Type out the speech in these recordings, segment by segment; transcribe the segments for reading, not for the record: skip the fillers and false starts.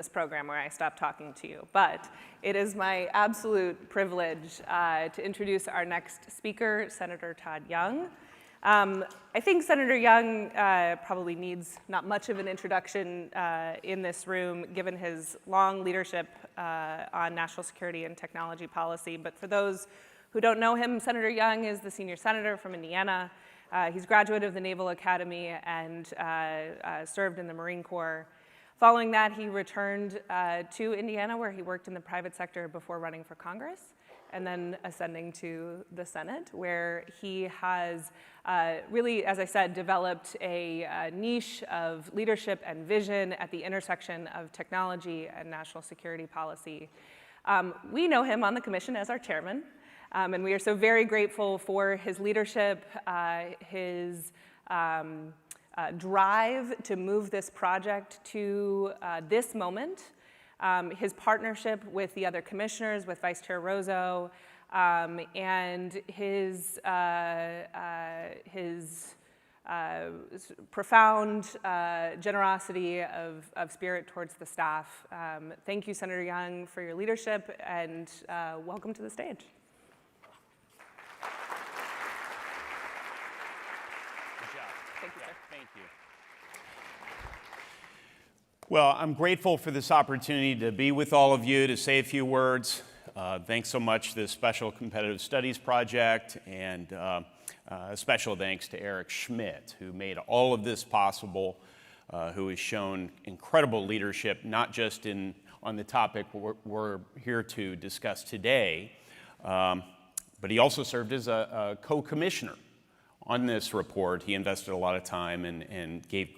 this program where I stop talking to you, but it is my absolute privilege to introduce our next speaker, Senator Todd Young. I think Senator Young probably needs not much of an introduction in this room, given his long leadership on national security and technology policy. But for those who don't know him, Senator Young is the senior senator from Indiana. He's a graduate of the Naval Academy and served in the Marine Corps. Following that, he returned to Indiana, where he worked in the private sector before running for Congress, and then ascending to the Senate, where he has really, as I said, developed a niche of leadership and vision at the intersection of technology and national security policy. We know him on the commission as our chairman, and we are so very grateful for his leadership, his drive to move this project to this moment, his partnership with the other commissioners, with Vice Chair Rozo, and his profound generosity of spirit towards the staff. Thank you, Senator Young, for your leadership, and welcome to the stage. Thank you, sir. Thank you. Well, I'm grateful for this opportunity to be with all of you, to say a few words. Thanks so much to the Special Competitive Studies Project, and a special thanks to Eric Schmidt, who made all of this possible, who has shown incredible leadership, not just on the topic we're here to discuss today, but he also served as a co-commissioner on this report. He invested a lot of time and gave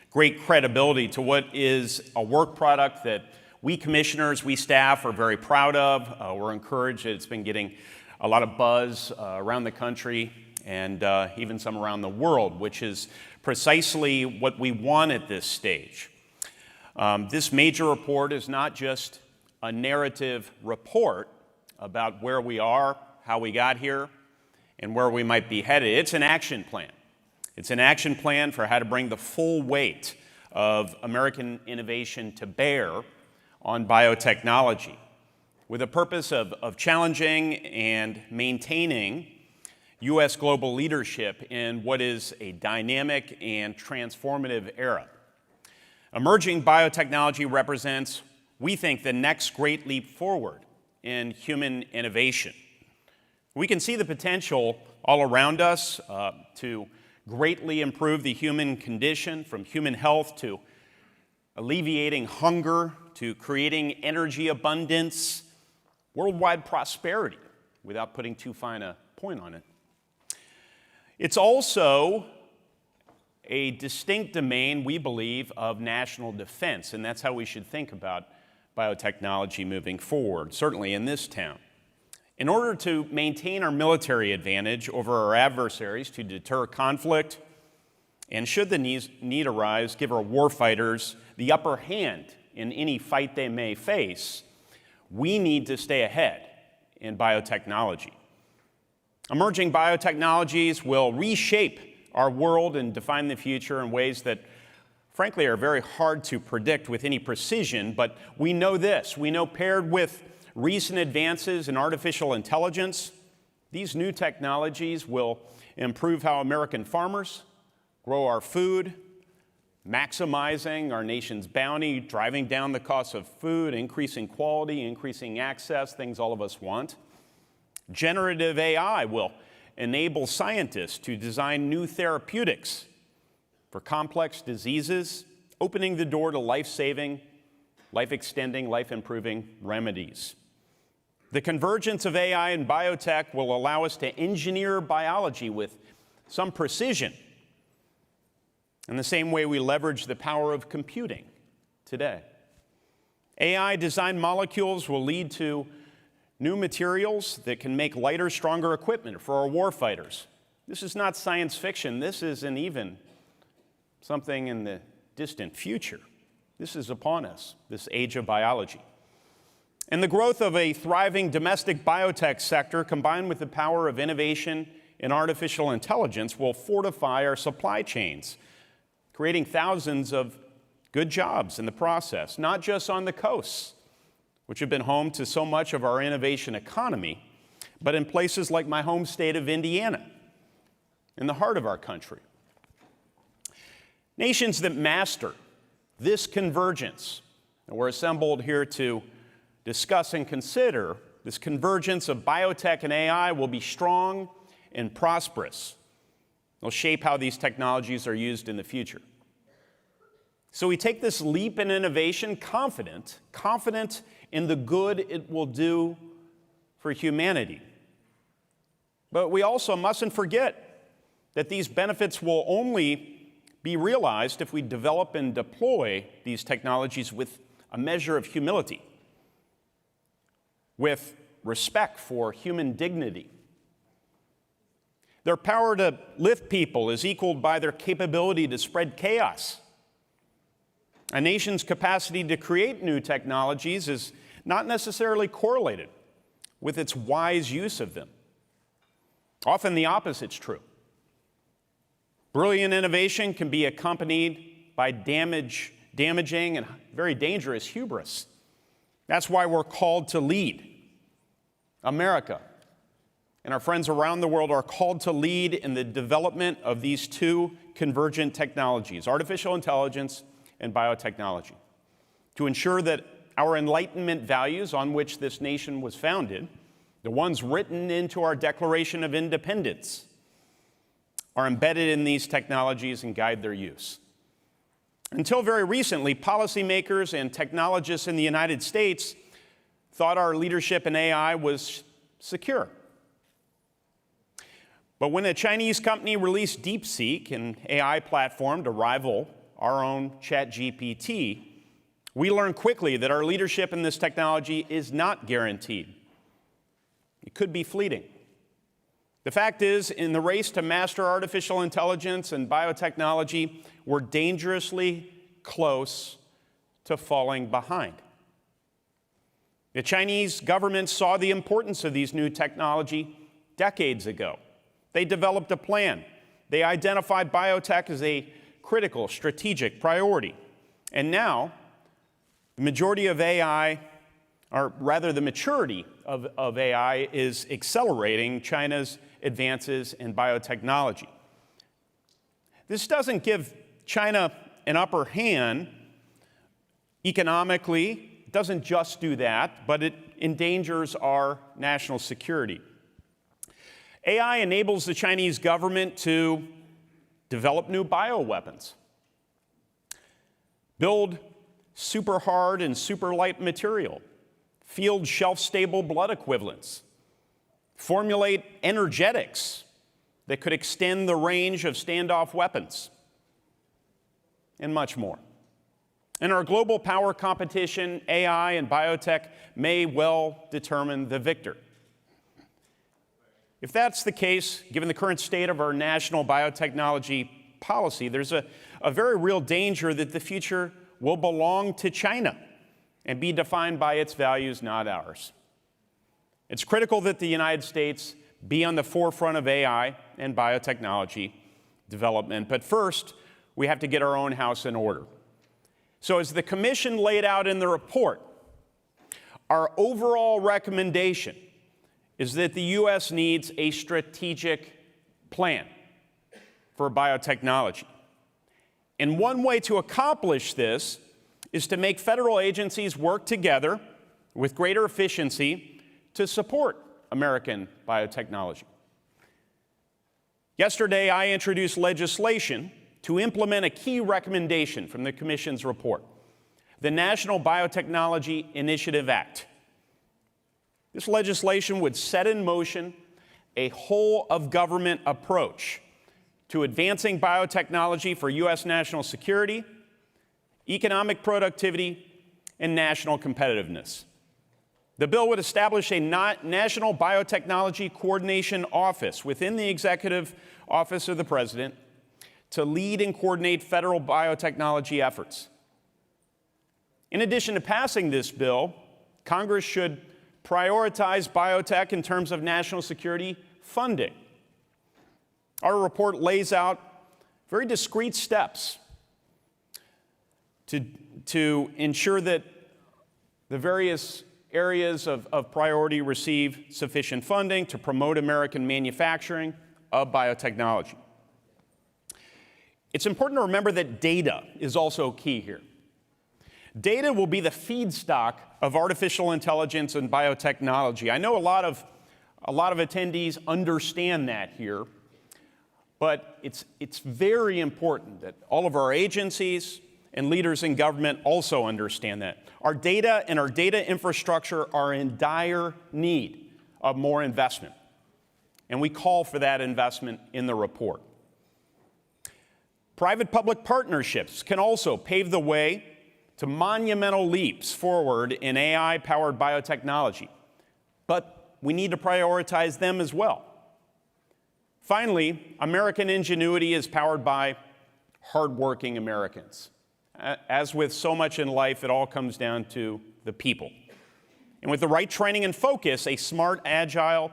great credibility to what is a work product that we commissioners, we staff are very proud of. We're encouraged that it's been getting a lot of buzz around the country and even some around the world, which is precisely what we want at this stage. This major report is not just a narrative report about where we are, how we got here, and where we might be headed. It's an action plan. It's an action plan for how to bring the full weight of American innovation to bear on biotechnology, with a purpose of challenging and maintaining U.S. global leadership in what is a dynamic and transformative era. Emerging biotechnology represents, we think, the next great leap forward in human innovation. We can see the potential all around us to greatly improve the human condition, from human health to alleviating hunger to creating energy abundance, worldwide prosperity, without putting too fine a point on it. It's also a distinct domain, we believe, of national defense, and that's how we should think about biotechnology moving forward, certainly in this town. In order to maintain our military advantage over our adversaries, to deter conflict, and should the need arise, give our warfighters the upper hand in any fight they may face, we need to stay ahead in biotechnology. Emerging biotechnologies will reshape our world and define the future in ways that, frankly, are very hard to predict with any precision, but we know this. We know, paired with recent advances in artificial intelligence, these new technologies will improve how American farmers grow our food, maximizing our nation's bounty, driving down the cost of food, increasing quality, increasing access, things all of us want. Generative AI will enable scientists to design new therapeutics for complex diseases, opening the door to life-saving, life-extending, life-improving remedies. The convergence of AI and biotech will allow us to engineer biology with some precision, in the same way we leverage the power of computing today. AI-designed molecules will lead to new materials that can make lighter, stronger equipment for our warfighters. This is not science fiction. This isn't even something in the distant future. This is upon us, this age of biology. And the growth of a thriving domestic biotech sector, combined with the power of innovation in artificial intelligence, will fortify our supply chains, creating thousands of good jobs in the process, not just on the coasts, which have been home to so much of our innovation economy, but in places like my home state of Indiana, in the heart of our country. Nations that master this convergence, and we're assembled here to discuss and consider this convergence of biotech and AI, will be strong and prosperous. They'll shape how these technologies are used in the future. So we take this leap in innovation confident in the good it will do for humanity. But we also mustn't forget that these benefits will only be realized if we develop and deploy these technologies with a measure of humility, with respect for human dignity. Their power to lift people is equaled by their capability to spread chaos. A nation's capacity to create new technologies is not necessarily correlated with its wise use of them. Often the opposite's true. Brilliant innovation can be accompanied by damaging and very dangerous hubris. That's why we're called to lead. America and our friends around the world are called to lead in the development of these two convergent technologies, artificial intelligence and biotechnology, to ensure that our Enlightenment values on which this nation was founded, the ones written into our Declaration of Independence, are embedded in these technologies and guide their use. Until very recently, policymakers and technologists in the United States thought our leadership in AI was secure. But when a Chinese company released DeepSeek, an AI platform to rival our own ChatGPT, we learned quickly that our leadership in this technology is not guaranteed. It could be fleeting. The fact is, in the race to master artificial intelligence and biotechnology, we're dangerously close to falling behind. The Chinese government saw the importance of these new technology decades ago. They developed a plan. They identified biotech as a critical strategic priority. And now, the majority of AI, or rather the maturity of AI, is accelerating China's advances in biotechnology. This doesn't give China an upper hand economically. It doesn't just do that, but it endangers our national security. AI enables the Chinese government to develop new bioweapons, build super hard and super light material, field shelf-stable blood equivalents, formulate energetics that could extend the range of standoff weapons, and much more. In our global power competition, AI and biotech may well determine the victor. If that's the case, given the current state of our national biotechnology policy, there's a very real danger that the future will belong to China and be defined by its values, not ours. It's critical that the United States be on the forefront of AI and biotechnology development. But first, we have to get our own house in order. So as the Commission laid out in the report, our overall recommendation is that the U.S. needs a strategic plan for biotechnology. And one way to accomplish this is to make federal agencies work together with greater efficiency to support American biotechnology. Yesterday, I introduced legislation to implement a key recommendation from the Commission's report, the National Biotechnology Initiative Act. This legislation would set in motion a whole-of-government approach to advancing biotechnology for U.S. national security, economic productivity, and national competitiveness. The bill would establish a National Biotechnology Coordination Office within the Executive Office of the President to lead and coordinate federal biotechnology efforts. In addition to passing this bill, Congress should prioritize biotech in terms of national security funding. Our report lays out very discrete steps to ensure that the various areas of priority receive sufficient funding to promote American manufacturing of biotechnology. It's important to remember that data is also key here. Data will be the feedstock of artificial intelligence and biotechnology. I know a lot of attendees understand that here, but it's very important that all of our agencies and leaders in government also understand that. Our data and our data infrastructure are in dire need of more investment, and we call for that investment in the report. Private-public partnerships can also pave the way to monumental leaps forward in AI-powered biotechnology, but we need to prioritize them as well. Finally, American ingenuity is powered by hardworking Americans. As with so much in life, it all comes down to the people. And with the right training and focus, a smart, agile,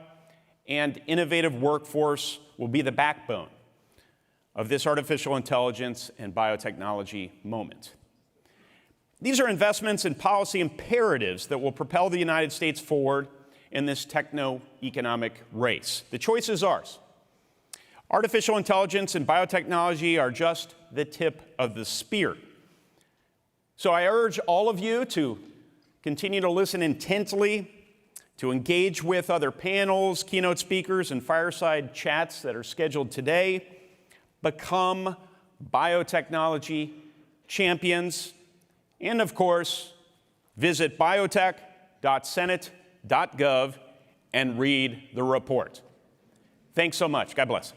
and innovative workforce will be the backbone of this artificial intelligence and biotechnology moment. These are investments and policy imperatives that will propel the United States forward in this techno-economic race. The choice is ours. Artificial intelligence and biotechnology are just the tip of the spear. So I urge all of you to continue to listen intently, to engage with other panels, keynote speakers, and fireside chats that are scheduled today. Become biotechnology champions. And of course, visit biotech.senate.gov and read the report. Thanks so much. God bless.